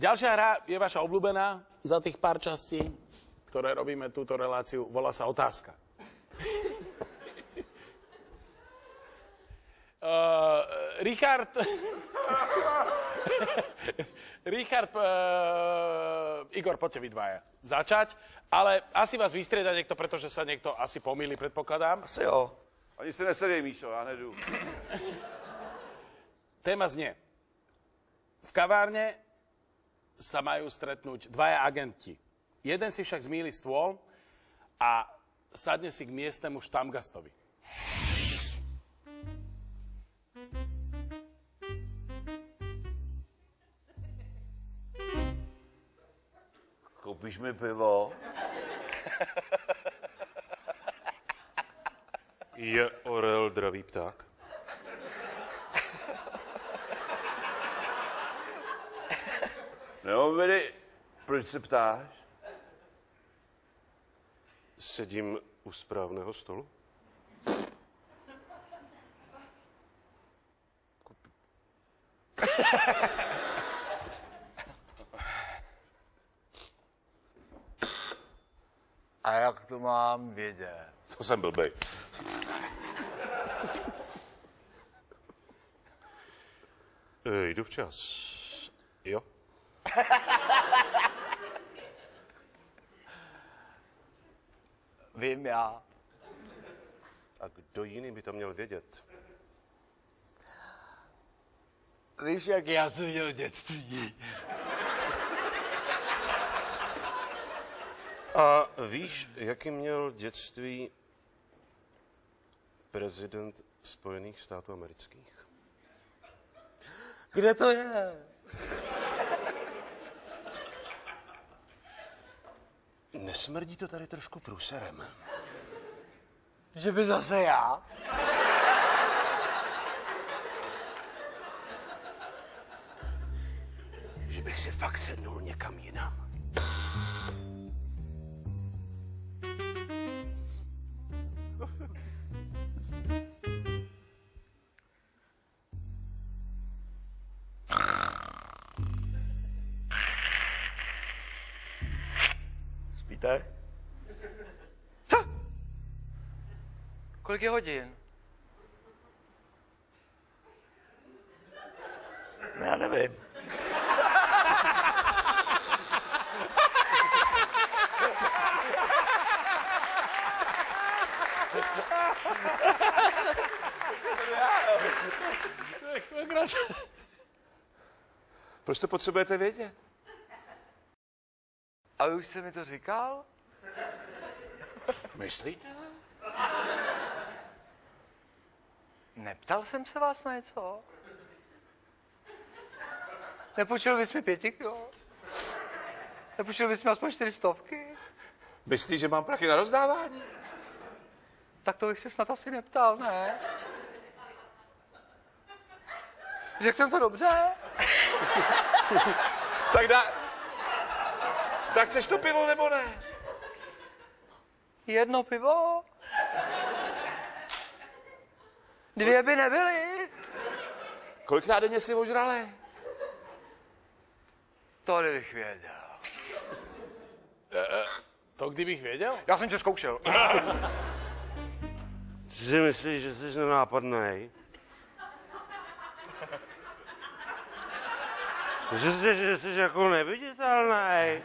Ďalšia hra je vaša obľúbená za tých pár častí, ktoré robíme túto reláciu. Volá sa Otázka. Richard, Igor, poďte vy dvaja začať, ale asi vás vystrieda niekto, pretože sa niekto asi pomýli, predpokladám. Asi jo. Ani se nesedej, Míšo, já nejdu. Téma znie. V kavárne sa majú stretnúť dvaja agenti. Jeden si však zmýli stôl a sadne si k miestnemu štamgastovi. Koupíš mi pivo? Je orel dravý pták? No, vedy, proč se ptáš? Sedím u správného stolu? A jak to mám vědět? To jsem blbej. Jdu včas. Jo? Vím já. A kdo jiný by to měl vědět? Víš, jak já jsem měl dětství. A víš, jaký měl dětství prezident Spojených států amerických? Kde to je? Nesmrdí to tady trošku průserem? Že by zase já? Že bych si fakt sednul někam jinam. Spíte? Kolik je hodin? Já nevím. Proč to potřebujete vědět? A už jste mi to říkal? Myslíte? Neptal jsem se vás na něco? Nepůjčil bys mi 5 kilo? Nepůjčil bys mi aspoň 400? Myslíš, že mám prachy na rozdávání? Tak to bych se snad asi neptal, ne? Řekl jsem to dobře? Tak chceš to pivo, nebo ne? Jedno pivo? 2 by nebyly. Kolikrát denně si ožralé? To kdybych věděl. To kdybych věděl? Já jsem tě zkoušel. Ty si myslíš, že jsi nenápadnej? Že jsi jako neviditelný?